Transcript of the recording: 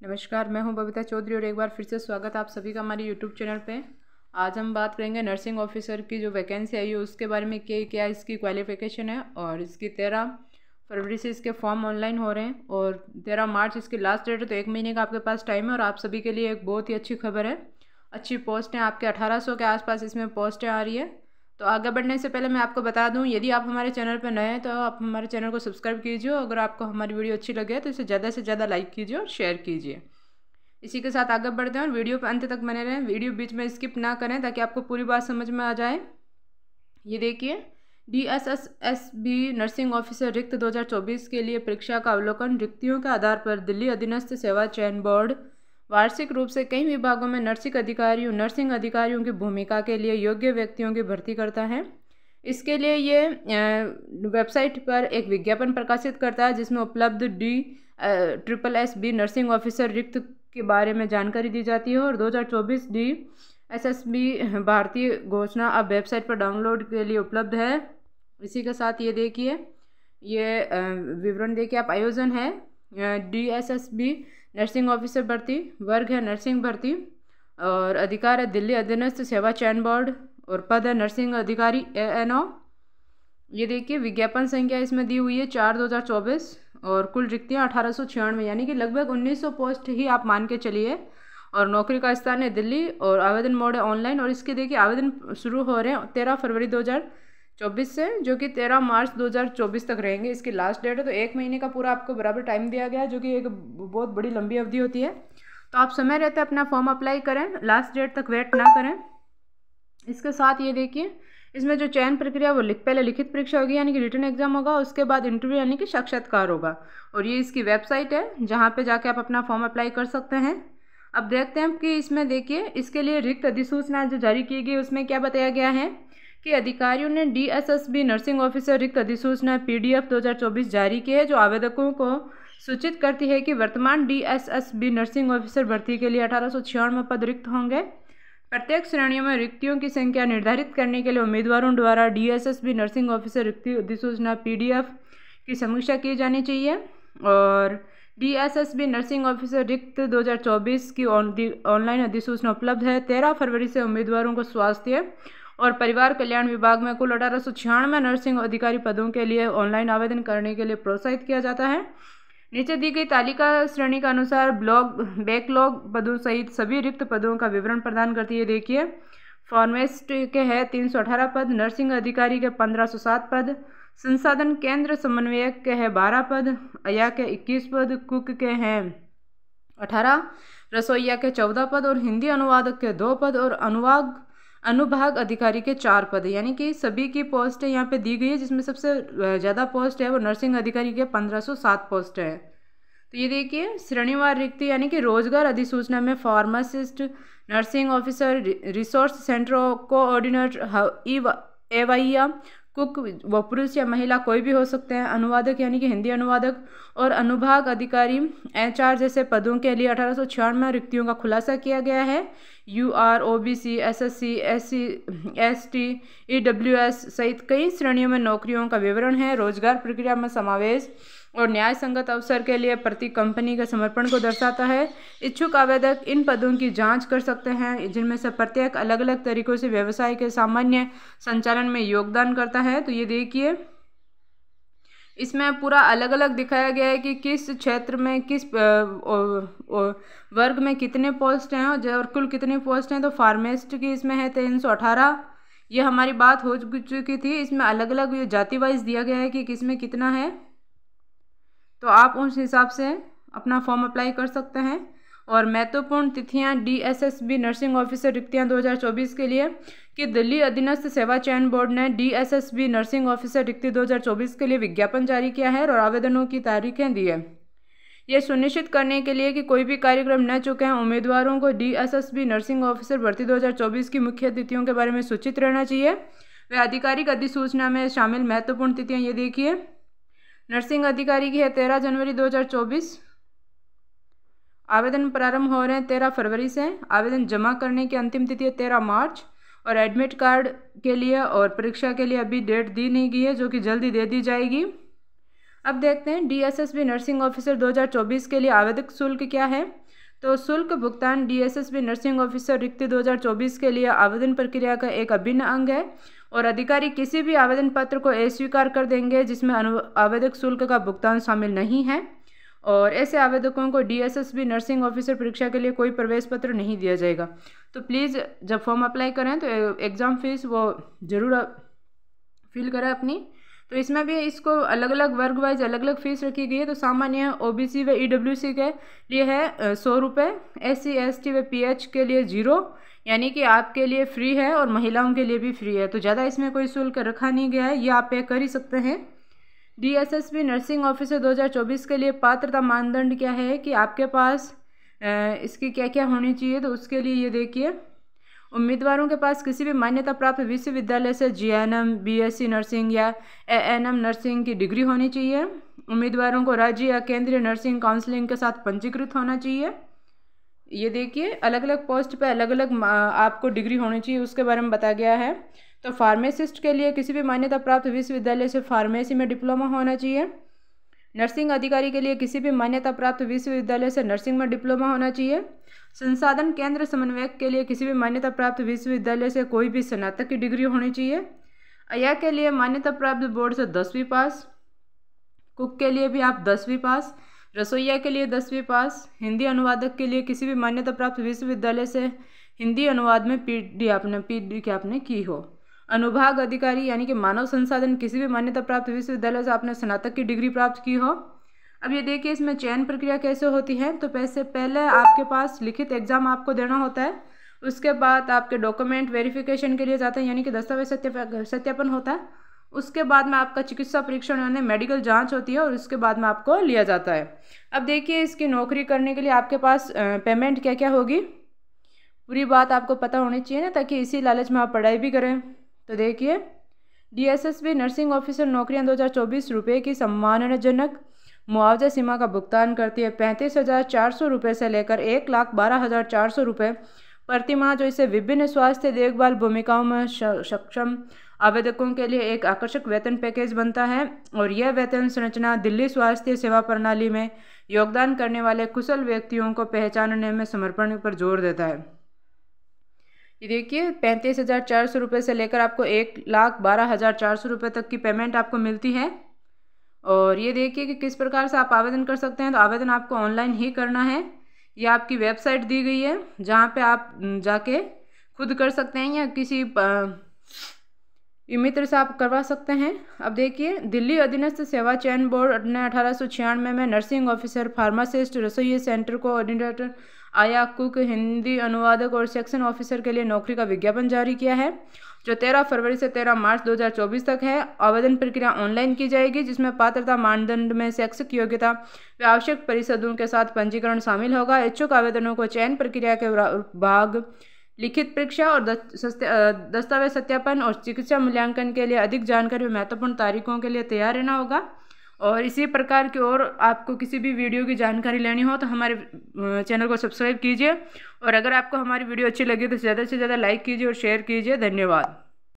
नमस्कार, मैं हूं बबीता चौधरी और एक बार फिर से स्वागत है आप सभी का हमारे यूट्यूब चैनल पे। आज हम बात करेंगे नर्सिंग ऑफिसर की जो वैकेंसी आई है उसके बारे में कि क्या इसकी क्वालिफ़िकेशन है। और इसकी 13 फरवरी से इसके फॉर्म ऑनलाइन हो रहे हैं और 13 मार्च इसकी लास्ट डेट है, तो 1 महीने का आपके पास टाइम है। और आप सभी के लिए एक बहुत ही अच्छी खबर है, अच्छी पोस्ट है, आपके 1800 के आसपास इसमें पोस्टें आ रही है। तो आगे बढ़ने से पहले मैं आपको बता दूं, यदि आप हमारे चैनल पर नए हैं तो आप हमारे चैनल को सब्सक्राइब कीजिए। अगर आपको हमारी वीडियो अच्छी लगे तो इसे ज़्यादा से ज़्यादा लाइक कीजिए और शेयर कीजिए। इसी के साथ आगे बढ़ते हैं और वीडियो पर अंत तक बने रहें, वीडियो बीच में स्किप ना करें ताकि आपको पूरी बात समझ में आ जाए। ये देखिए, DSSB नर्सिंग ऑफिसर रिक्त 2024 के लिए परीक्षा का अवलोकन। रिक्तियों के आधार पर दिल्ली अधीनस्थ सेवा चयन बोर्ड वार्षिक रूप से कई विभागों में नर्सिंग अधिकारियों की भूमिका के लिए योग्य व्यक्तियों की भर्ती करता है। इसके लिए ये वेबसाइट पर एक विज्ञापन प्रकाशित करता है जिसमें उपलब्ध DSSB नर्सिंग ऑफिसर रिक्त के बारे में जानकारी दी जाती है। और 2024 DSSB भारतीय घोषणा अब वेबसाइट पर डाउनलोड के लिए उपलब्ध है। इसी के साथ ये देखिए, ये विवरण देखिए आप। आयोजन है DSSB नर्सिंग ऑफिसर भर्ती, वर्ग है नर्सिंग भर्ती और अधिकार है दिल्ली अधीनस्थ सेवा चयन बोर्ड और पद है नर्सिंग अधिकारी ANO। ये देखिए, विज्ञापन संख्या इसमें दी हुई है 4/2024 और कुल रिक्तियाँ 1896, यानी कि लगभग 1900 पोस्ट ही आप मान के चलिए। और नौकरी का स्थान है दिल्ली और आवेदन मोड है ऑनलाइन। और इसके देखिए आवेदन शुरू हो रहे हैं 13 फरवरी 2024 से, जो कि 13 मार्च 2024 तक रहेंगे इसकी लास्ट डेट है। तो 1 महीने का पूरा आपको बराबर टाइम दिया गया है, जो कि एक बहुत बड़ी लंबी अवधि होती है। तो आप समय रहते अपना फॉर्म अप्लाई करें, लास्ट डेट तक वेट ना करें। इसके साथ ये देखिए, इसमें जो चयन प्रक्रिया वो पहले लिखित परीक्षा होगी यानी कि रिटन एग्जाम होगा, उसके बाद इंटरव्यू यानी कि साक्षात्कार होगा। और ये इसकी वेबसाइट है जहाँ पे जाके आप अपना फॉर्म अप्लाई कर सकते हैं। अब देखते हैं कि इसमें देखिए, इसके लिए रिक्त अधिसूचना जो जारी की गई उसमें क्या बताया गया है कि अधिकारियों ने DSSB नर्सिंग ऑफिसर रिक्त अधिसूचना PDF 2024 जारी की है, जो आवेदकों को सूचित करती है कि वर्तमान DSSB नर्सिंग ऑफिसर भर्ती के लिए 1896 पद रिक्त होंगे। प्रत्येक श्रेणियों में रिक्तियों की संख्या निर्धारित करने के लिए उम्मीदवारों द्वारा DSSB नर्सिंग ऑफिसर रिक्ति अधिसूचना PDF की समीक्षा की जानी चाहिए। और DSSB नर्सिंग ऑफिसर रिक्त 2024 की ऑनलाइन अधिसूचना उपलब्ध है। 13 फरवरी से उम्मीदवारों को स्वास्थ्य और परिवार कल्याण विभाग में कुल 1896 नर्सिंग अधिकारी पदों के लिए ऑनलाइन आवेदन करने के लिए प्रोत्साहित किया जाता है। नीचे दी गई तालिका श्रेणी का अनुसार बैकलॉग पदों सहित सभी रिक्त पदों का विवरण प्रदान करती है। देखिए, फार्मासिस्ट के है 318 पद, नर्सिंग अधिकारी के 1507 पद, संसाधन केंद्र समन्वयक के है 12 पद, अया के 21 पद, कुक के हैं 18, रसोइया के 14 पद और हिंदी अनुवादक के 2 पद और अनुभाग अधिकारी के 4 पद, यानी कि सभी की पोस्ट यहाँ पे दी गई है। जिसमें सबसे ज़्यादा पोस्ट है वो नर्सिंग अधिकारी के 1507 पोस्ट है। तो ये देखिए, श्रेणीवार रिक्ति यानी कि रोजगार अधिसूचना में pharmacist, nursing officer, resource centre coordinator, एवाइया, कुक, वो पुरुष या महिला कोई भी हो सकते हैं, अनुवादक यानी कि हिंदी अनुवादक और अनुभाग अधिकारी HR जैसे पदों के लिए 1896 रिक्तियों का खुलासा किया गया है। UR, OBC, SSC, SC, ST, EWS सहित कई श्रेणियों में नौकरियों का विवरण है। रोजगार प्रक्रिया में समावेश और न्याय संगत अवसर के लिए प्रति कंपनी के समर्पण को दर्शाता है। इच्छुक आवेदक इन पदों की जांच कर सकते हैं, जिनमें से प्रत्येक अलग अलग तरीकों से व्यवसाय के सामान्य संचालन में योगदान करता है। तो ये देखिए, इसमें पूरा अलग अलग दिखाया गया है कि किस क्षेत्र में किस वर्ग में कितने पोस्ट हैं और कुल कितने पोस्ट हैं। तो फार्मासिस्ट की इसमें है 318, ये हमारी बात हो चुकी थी। इसमें अलग अलग जाति वाइज दिया गया है कि किस में कितना है, तो आप उस हिसाब से अपना फॉर्म अप्लाई कर सकते हैं। और महत्वपूर्ण तिथियां DSSB नर्सिंग ऑफिसर रिक्तियां 2024 के लिए कि दिल्ली अधीनस्थ सेवा चयन बोर्ड ने DSSB नर्सिंग ऑफिसर रिक्ति 2024 के लिए विज्ञापन जारी किया है और आवेदनों की तारीखें दी है। यह सुनिश्चित करने के लिए कि कोई भी कार्यक्रम न चुके हैं, उम्मीदवारों को DSSB नर्सिंग ऑफिसर भर्ती 2024 की मुख्य तिथियों के बारे में सूचित रहना चाहिए। वे आधिकारिक अधिसूचना में शामिल महत्वपूर्ण तिथियाँ ये देखिए, नर्सिंग अधिकारी की है 13 जनवरी 2024, आवेदन प्रारंभ हो रहे हैं 13 फरवरी से, आवेदन जमा करने की अंतिम तिथि है 13 मार्च। और एडमिट कार्ड के लिए और परीक्षा के लिए अभी डेट दी नहीं गई है, जो कि जल्दी दे दी जाएगी। अब देखते हैं DSSB नर्सिंग ऑफिसर 2024 के लिए आवेदक शुल्क क्या है। तो शुल्क भुगतान DSSB नर्सिंग ऑफिसर रिक्ति 2024 के लिए आवेदन प्रक्रिया का एक अभिन्न अंग है और अधिकारी किसी भी आवेदन पत्र को अस्वीकार कर देंगे जिसमें आवेदक शुल्क का भुगतान शामिल नहीं है, और ऐसे आवेदकों को DSSB नर्सिंग ऑफिसर परीक्षा के लिए कोई प्रवेश पत्र नहीं दिया जाएगा। तो प्लीज़ जब फॉर्म अप्लाई करें तो एग्ज़ाम फीस वो ज़रूर फिल करें अपनी। तो इसमें भी इसको अलग अलग वर्ग वाइज अलग अलग फीस रखी गई है। तो सामान्य OBC व EWC के लिए है 100 रुपये, SC ST व PH के लिए 0, यानी कि आपके लिए फ्री है और महिलाओं के लिए भी फ्री है। तो ज़्यादा इसमें कोई शुल्क रखा नहीं गया है, ये आप पे कर ही सकते हैं। DSSB नर्सिंग ऑफिसर 2024 के लिए पात्रता मानदंड क्या है कि आपके पास इसकी क्या क्या होनी चाहिए। तो उसके लिए ये देखिए, उम्मीदवारों के पास किसी भी मान्यता प्राप्त विश्वविद्यालय से GNM BSc नर्सिंग या ANM नर्सिंग की डिग्री होनी चाहिए। उम्मीदवारों को राज्य या केंद्रीय नर्सिंग काउंसिलिंग के साथ पंजीकृत होना चाहिए। ये देखिए अलग अलग पोस्ट पे अलग अलग आपको डिग्री होनी चाहिए, उसके बारे में बताया गया है। तो फार्मासिस्ट के लिए किसी भी मान्यता प्राप्त विश्वविद्यालय से फार्मेसी में डिप्लोमा होना चाहिए। नर्सिंग अधिकारी के लिए किसी भी मान्यता प्राप्त विश्वविद्यालय से नर्सिंग में डिप्लोमा होना चाहिए। संसाधन केंद्र समन्वयक के लिए किसी भी मान्यता प्राप्त विश्वविद्यालय से कोई भी स्नातक की डिग्री होनी चाहिए। अया के लिए मान्यता प्राप्त बोर्ड से 10वीं पास। कुक के लिए भी आप 10वीं पास। रसोइया के लिए 10वीं पास। हिंदी अनुवादक के लिए किसी भी मान्यता प्राप्त विश्वविद्यालय से हिंदी अनुवाद में PD आपने की हो। अनुभाग अधिकारी यानी कि मानव संसाधन किसी भी मान्यता प्राप्त विश्वविद्यालय से आपने स्नातक की डिग्री प्राप्त की हो। अब ये देखिए इसमें चयन प्रक्रिया कैसे होती है। तो पहले आपके पास लिखित एग्जाम आपको देना होता है, उसके बाद आपके डॉक्यूमेंट वेरिफिकेशन के लिए जाते हैं यानी कि दस्तावेज सत्यापन होता है, उसके बाद में आपका चिकित्सा परीक्षण यानी मेडिकल जांच होती है और उसके बाद में आपको लिया जाता है। अब देखिए इसकी नौकरी करने के लिए आपके पास पेमेंट क्या क्या होगी, पूरी बात आपको पता होनी चाहिए ना, ताकि इसी लालच में आप पढ़ाई भी करें। तो देखिए DSSB नर्सिंग ऑफिसर नौकरियां 2024 रुपये की सम्मानजनक मुआवजा सीमा का भुगतान करती है 35,400 रुपये से लेकर 1,12,400 रुपये प्रतिमाह, जो इसे विभिन्न स्वास्थ्य देखभाल भूमिकाओं में सक्षम आवेदकों के लिए एक आकर्षक वेतन पैकेज बनता है। और यह वेतन संरचना दिल्ली स्वास्थ्य सेवा प्रणाली में योगदान करने वाले कुशल व्यक्तियों को पहचानने में समर्पण पर जोर देता है। ये देखिए 35,400 रुपये से लेकर आपको 1,12,400 रुपये तक की पेमेंट आपको मिलती है। और ये देखिए कि किस प्रकार से आप आवेदन कर सकते हैं। तो आवेदन आपको ऑनलाइन ही करना है, ये आपकी वेबसाइट दी गई है जहाँ पे आप जाके खुद कर सकते हैं या किसी मित्र से आप करवा सकते हैं। अब देखिए दिल्ली अधीनस्थ सेवा चयन बोर्ड ने 1896 में नर्सिंग ऑफिसर, फार्मासिस्ट, रसोई सेंटर कोऑर्डिनेटर, आया, कुक, हिंदी अनुवादक और सेक्शन ऑफिसर के लिए नौकरी का विज्ञापन जारी किया है, जो 13 फरवरी से 13 मार्च 2024 तक है। आवेदन प्रक्रिया ऑनलाइन की जाएगी, जिसमें पात्रता मानदंड में शैक्षिक योग्यता व आवश्यक परिषदों के साथ पंजीकरण शामिल होगा। इच्छुक आवेदनों को चयन प्रक्रिया के भाग लिखित परीक्षा और दस्तावेज सत्यापन और चिकित्सा मूल्यांकन के लिए अधिक जानकारी और महत्वपूर्ण तारीखों के लिए तैयार रहना होगा। और इसी प्रकार की और आपको किसी भी वीडियो की जानकारी लेनी हो तो हमारे चैनल को सब्सक्राइब कीजिए, और अगर आपको हमारी वीडियो अच्छी लगी तो ज़्यादा से ज़्यादा लाइक कीजिए और शेयर कीजिए। धन्यवाद।